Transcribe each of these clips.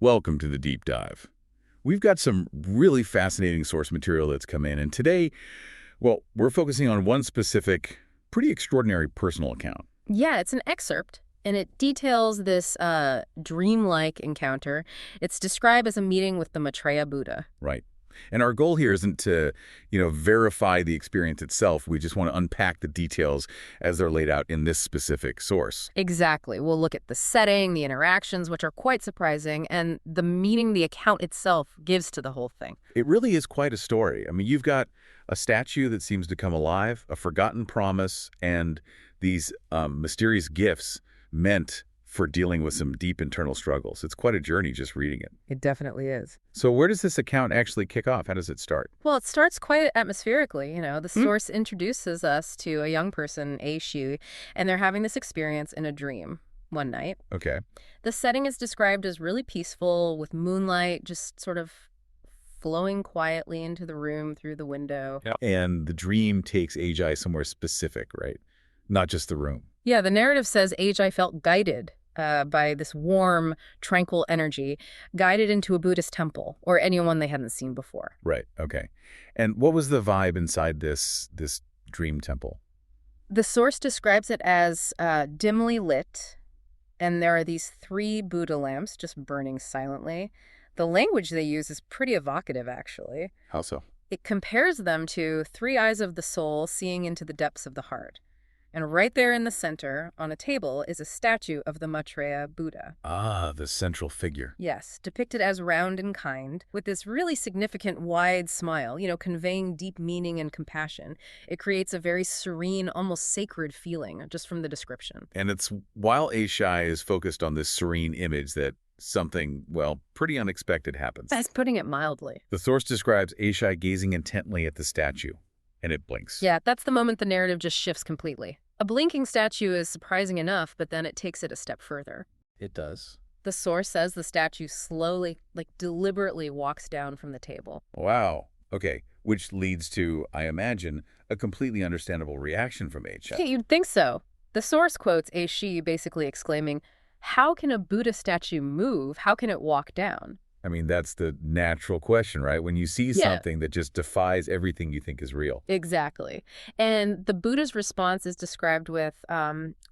Welcome to the deep dive. We've got some really fascinating source material that's come in, and today, well, we're focusing on one specific, pretty extraordinary personal account. Yeah, it's an excerpt, and it details this dreamlike encounter. It's described as a meeting with the Maitreya Buddha. Right. And our goal here isn't to, verify the experience itself. We just want to unpack the details as they're laid out in this specific source. Exactly. We'll look at the setting, the interactions, which are quite surprising, and the meaning the account itself gives to the whole thing. It really is quite a story. I mean, you've got a statue that seems to come alive, a forgotten promise, and these mysterious gifts meant for dealing with some deep internal struggles. It's quite a journey just reading it. It definitely is. So where does this account actually kick off? How does it start? Well, it starts quite atmospherically. The source introduces us to a young person, Shi, and they're having this experience in a dream one night. Okay. The setting is described as really peaceful, with moonlight just sort of flowing quietly into the room through the window. Yep. And the dream takes Ajay somewhere specific, right? Not just the room. Yeah, the narrative says Ajay felt guided by this warm, tranquil energy, guided into a Buddhist temple, or anyone they hadn't seen before. Right, okay. And what was the vibe inside this dream temple? The source describes it as dimly lit, and there are these 3 Buddha lamps just burning silently. The language they use is pretty evocative, actually. How so? It compares them to 3 eyes of the soul seeing into the depths of the heart. And right there in the center, on a table, is a statue of the Maitreya Buddha. Ah, the central figure. Yes, depicted as round and kind, with this really significant wide smile, conveying deep meaning and compassion. It creates a very serene, almost sacred feeling, just from the description. And it's while Ajay is focused on this serene image that something, well, pretty unexpected happens. That's putting it mildly. The source describes Ajay gazing intently at the statue, and it blinks. Yeah, that's the moment the narrative just shifts completely. A blinking statue is surprising enough, but then it takes it a step further. It does. The source says the statue slowly, deliberately walks down from the table. Wow. Okay. Which leads to, I imagine, a completely understandable reaction from Ajay. Yeah, you'd think so. The source quotes Shi basically exclaiming, "How can a Buddha statue move? How can it walk down?" I mean, that's the natural question, right? When you see something that just defies everything you think is real. Exactly. And the Buddha's response is described with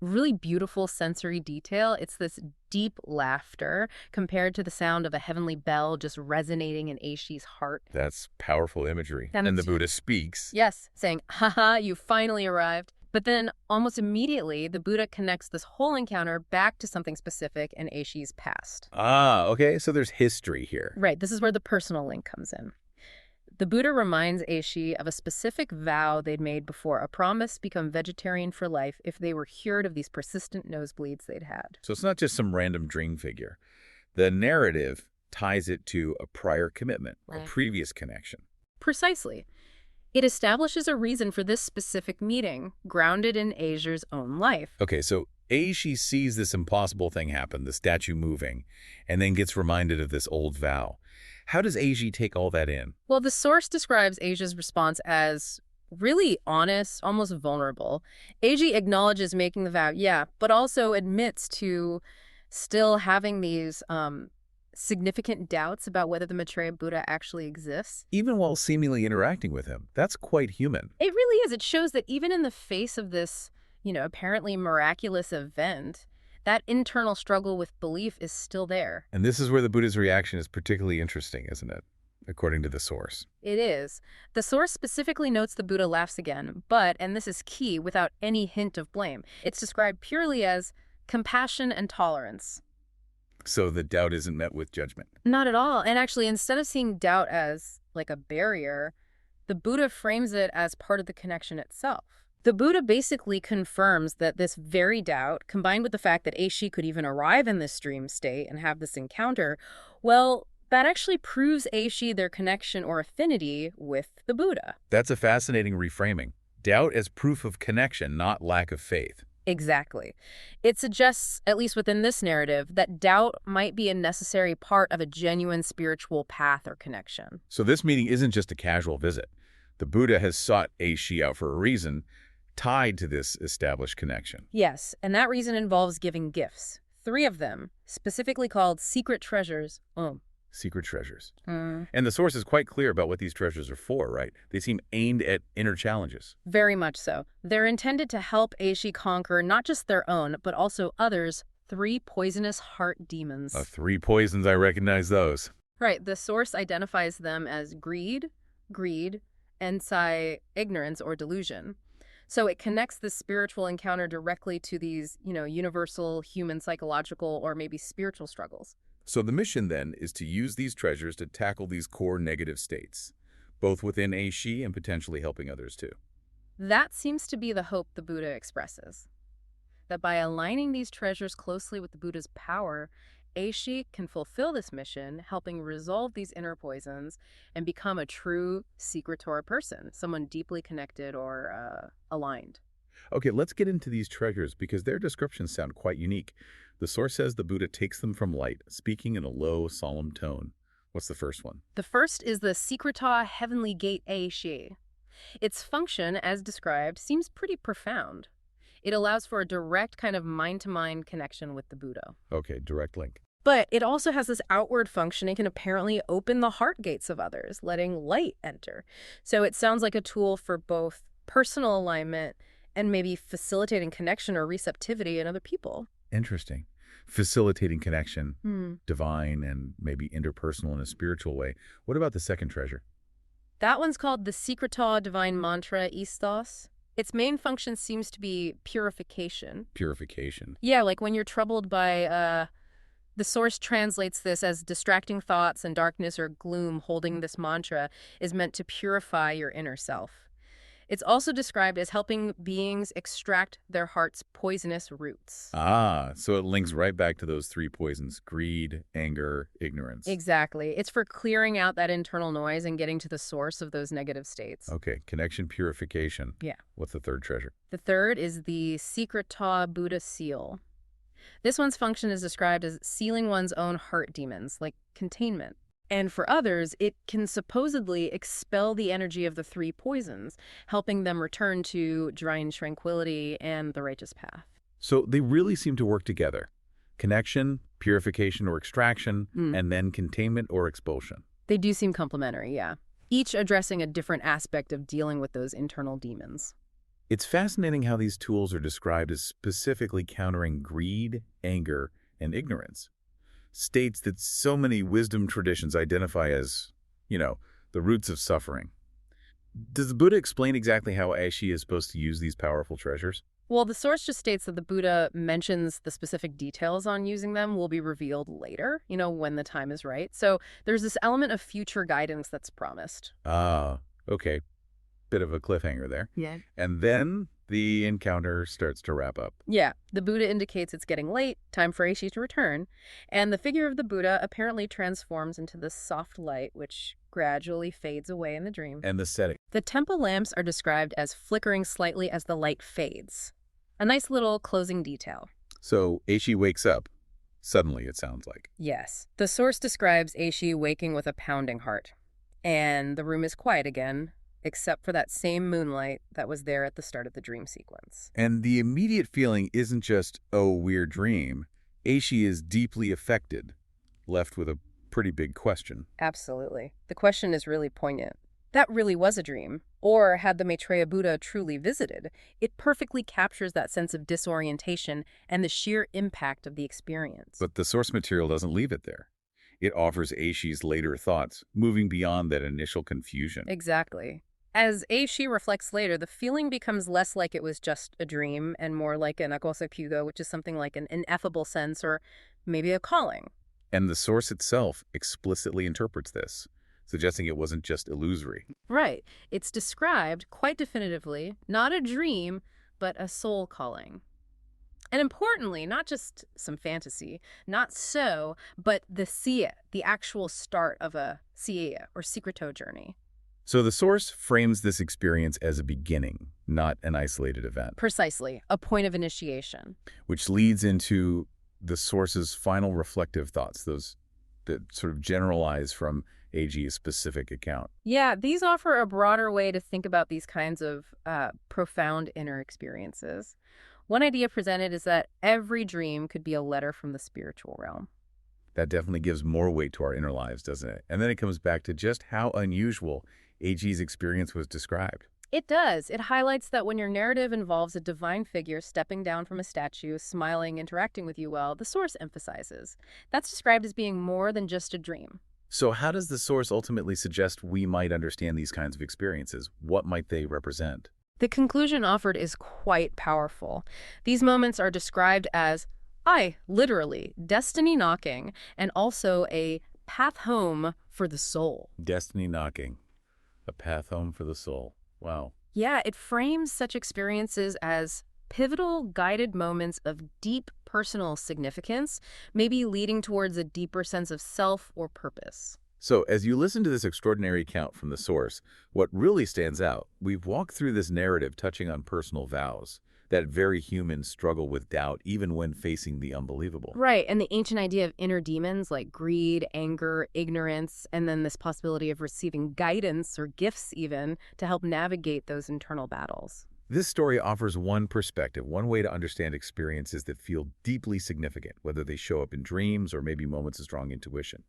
really beautiful sensory detail. It's this deep laughter compared to the sound of a heavenly bell just resonating in Aishi's heart. That's powerful imagery. And the Buddha speaks. Yes, saying, "Haha, you finally arrived." But then almost immediately, the Buddha connects this whole encounter back to something specific in Aishi's past. Ah, okay. So there's history here. Right. This is where the personal link comes in. The Buddha reminds Aishi of a specific vow they'd made before, a promise to become vegetarian for life if they were cured of these persistent nosebleeds they'd had. So it's not just some random dream figure. The narrative ties it to a prior commitment, a previous connection. Precisely. It establishes a reason for this specific meeting, grounded in Aishi's own life. Okay, so Aishi sees this impossible thing happen, the statue moving, and then gets reminded of this old vow. How does Aishi take all that in? Well, the source describes Aishi's response as really honest, almost vulnerable. Aishi acknowledges making the vow, yeah, but also admits to still having these significant doubts about whether the Maitreya Buddha actually exists. Even while seemingly interacting with him. That's quite human. It really is. It shows that even in the face of this, apparently miraculous event, that internal struggle with belief is still there. And this is where the Buddha's reaction is particularly interesting, isn't it? According to the source. It is. The source specifically notes the Buddha laughs again, but, and this is key, without any hint of blame. It's described purely as compassion and tolerance. So the doubt isn't met with judgment? Not at all. And actually, instead of seeing doubt as like a barrier, the Buddha frames it as part of the connection itself. The Buddha basically confirms that this very doubt, combined with the fact that Aishi could even arrive in this dream state and have this encounter, well, that actually proves Aishi their connection or affinity with the Buddha. That's a fascinating reframing. Doubt as proof of connection, not lack of faith. Exactly. It suggests, at least within this narrative, that doubt might be a necessary part of a genuine spiritual path or connection. So this meeting isn't just a casual visit. The Buddha has sought Aishi out for a reason tied to this established connection. Yes, and that reason involves giving gifts. 3 of them, specifically called secret treasures. Secret treasures. Mm. And the source is quite clear about what these treasures are for, right? They seem aimed at inner challenges. Very much so. They're intended to help Aishi conquer not just their own, but also others' 3 poisonous heart demons. 3 poisons, I recognize those. Right. The source identifies them as greed, and ignorance or delusion. So it connects the spiritual encounter directly to these, universal human psychological or maybe spiritual struggles. So the mission, then, is to use these treasures to tackle these core negative states, both within Aishi and potentially helping others, too. That seems to be the hope the Buddha expresses. That by aligning these treasures closely with the Buddha's power, Aishi can fulfill this mission, helping resolve these inner poisons and become a true secretor person, someone deeply connected or aligned. Okay, let's get into these treasures because their descriptions sound quite unique. The source says the Buddha takes them from light, speaking in a low, solemn tone. What's the first one? The first is the Secreta Heavenly Gate Aishi. Its function, as described, seems pretty profound. It allows for a direct kind of mind-to-mind connection with the Buddha. Okay, direct link. But it also has this outward function. It can apparently open the heart gates of others, letting light enter. So it sounds like a tool for both personal alignment and maybe facilitating connection or receptivity in other people. Interesting. Facilitating connection, divine and maybe interpersonal in a spiritual way. What about the second treasure? That one's called the Secreta Divine Mantra Istos. Its main function seems to be purification. Purification. Yeah, like when you're troubled by, the source translates this as distracting thoughts and darkness or gloom. Holding this mantra is meant to purify your inner self. It's also described as helping beings extract their heart's poisonous roots. Ah, so it links right back to those 3 poisons: greed, anger, ignorance. Exactly. It's for clearing out that internal noise and getting to the source of those negative states. Okay, connection, purification. Yeah. What's the third treasure? The third is the Secreta Buddha Seal. This one's function is described as sealing one's own heart demons, like containment. And for others, it can supposedly expel the energy of the 3 poisons, helping them return to divine tranquility and the righteous path. So they really seem to work together. Connection, purification or extraction, and then containment or expulsion. They do seem complementary, yeah. Each addressing a different aspect of dealing with those internal demons. It's fascinating how these tools are described as specifically countering greed, anger, and ignorance. States that so many wisdom traditions identify as, the roots of suffering. Does the Buddha explain exactly how Aishi is supposed to use these powerful treasures? Well, the source just states that the Buddha mentions the specific details on using them will be revealed later, when the time is right. So there's this element of future guidance that's promised. Ah, okay. Bit of a cliffhanger there. Yeah. And then the encounter starts to wrap up. Yeah, the Buddha indicates it's getting late, time for Aishi to return, and the figure of the Buddha apparently transforms into this soft light, which gradually fades away in the dream. And the setting. The temple lamps are described as flickering slightly as the light fades. A nice little closing detail. So Aishi wakes up. Suddenly, it sounds like. Yes. The source describes Aishi waking with a pounding heart. And the room is quiet again, except for that same moonlight that was there at the start of the dream sequence. And the immediate feeling isn't just, oh, weird dream. Aishi is deeply affected, left with a pretty big question. Absolutely. The question is really poignant. That really was a dream. Or had the Maitreya Buddha truly visited? It perfectly captures that sense of disorientation and the sheer impact of the experience. But the source material doesn't leave it there. It offers Aishi's later thoughts, moving beyond that initial confusion. Exactly. As Aishi reflects later, the feeling becomes less like it was just a dream and more like an akosakyugo, which is something like an ineffable sense or maybe a calling. And the source itself explicitly interprets this, suggesting it wasn't just illusory. Right. It's described quite definitively, not a dream, but a soul calling. And importantly, not just some fantasy, not so, but the siya, the actual start of a siya or secreto journey. So the source frames this experience as a beginning, not an isolated event. Precisely, a point of initiation. Which leads into the source's final reflective thoughts, those that sort of generalize from AG's specific account. Yeah, these offer a broader way to think about these kinds of profound inner experiences. One idea presented is that every dream could be a letter from the spiritual realm. That definitely gives more weight to our inner lives, doesn't it? And then it comes back to just how unusual AG's experience was described. It does. It highlights that when your narrative involves a divine figure stepping down from a statue, smiling, interacting with you well, the source emphasizes. That's described as being more than just a dream. So how does the source ultimately suggest we might understand these kinds of experiences? What might they represent? The conclusion offered is quite powerful. These moments are described as, literally, destiny knocking, and also a path home for the soul. Destiny knocking, a path home for the soul. Wow. Yeah, it frames such experiences as pivotal, guided moments of deep personal significance, maybe leading towards a deeper sense of self or purpose. So as you listen to this extraordinary account from the source, what really stands out, we've walked through this narrative touching on personal vows, that very human struggle with doubt even when facing the unbelievable. Right, and the ancient idea of inner demons like greed, anger, ignorance, and then this possibility of receiving guidance or gifts even to help navigate those internal battles. This story offers one perspective, one way to understand experiences that feel deeply significant, whether they show up in dreams or maybe moments of strong intuition.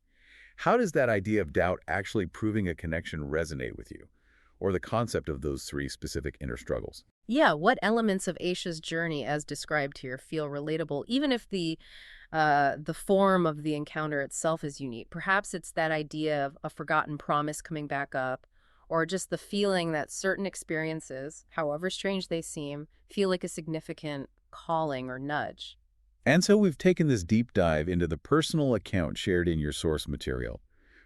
How does that idea of doubt actually proving a connection resonate with you? Or the concept of those three specific inner struggles? Yeah, what elements of Aisha's journey as described here feel relatable, even if the form of the encounter itself is unique? Perhaps it's that idea of a forgotten promise coming back up, or just the feeling that certain experiences, however strange they seem, feel like a significant calling or nudge. And so we've taken this deep dive into the personal account shared in your source material,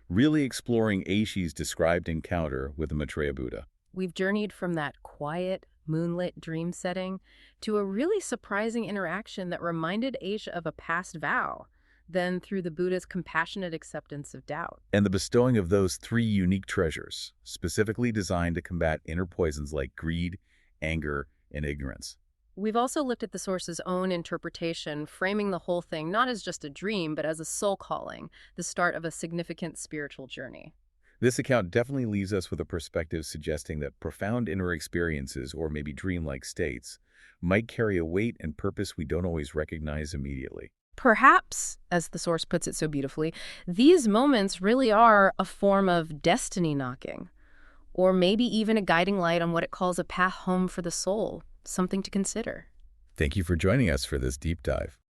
really exploring Aishi's described encounter with the Maitreya Buddha. We've journeyed from that quiet, moonlit dream setting to a really surprising interaction that reminded Aisha of a past vow, then through the Buddha's compassionate acceptance of doubt. And the bestowing of those three unique treasures, specifically designed to combat inner poisons like greed, anger, and ignorance. We've also looked at the source's own interpretation, framing the whole thing not as just a dream, but as a soul calling, the start of a significant spiritual journey. This account definitely leaves us with a perspective suggesting that profound inner experiences, or maybe dreamlike states, might carry a weight and purpose we don't always recognize immediately. Perhaps, as the source puts it so beautifully, these moments really are a form of destiny knocking, or maybe even a guiding light on what it calls a path home for the soul, something to consider. Thank you for joining us for this deep dive.